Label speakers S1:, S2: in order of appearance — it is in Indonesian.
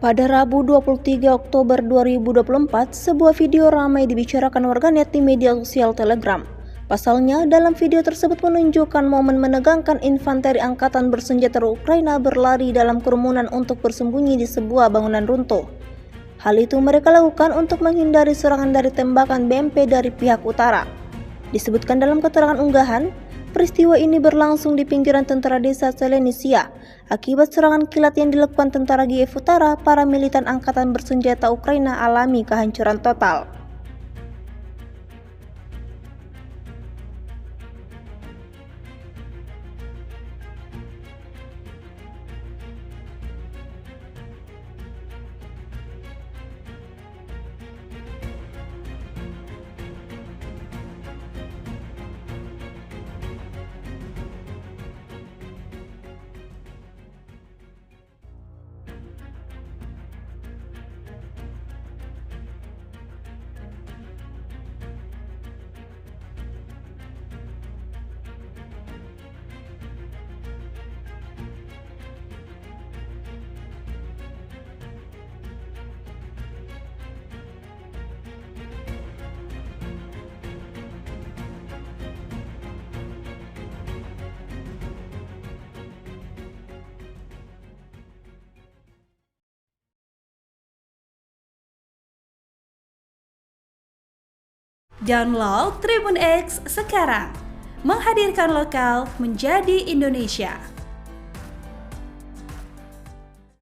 S1: Pada Rabu 23 Oktober 2024, sebuah video ramai dibicarakan warganet di media sosial Telegram. Pasalnya, dalam video tersebut menunjukkan momen menegangkan infanteri angkatan bersenjata Ukraina berlari dalam kerumunan untuk bersembunyi di sebuah bangunan runtuh. Hal itu mereka lakukan untuk menghindari serangan dari tembakan BMP dari pihak utara. Disebutkan dalam keterangan unggahan, peristiwa ini berlangsung di pinggiran tentara desa Selenisia. Akibat serangan kilat yang dilakukan tentara Kiev Utara, para militan angkatan bersenjata Ukraina alami kehancuran total.
S2: Download Tribun X sekarang, menghadirkan lokal menjadi Indonesia.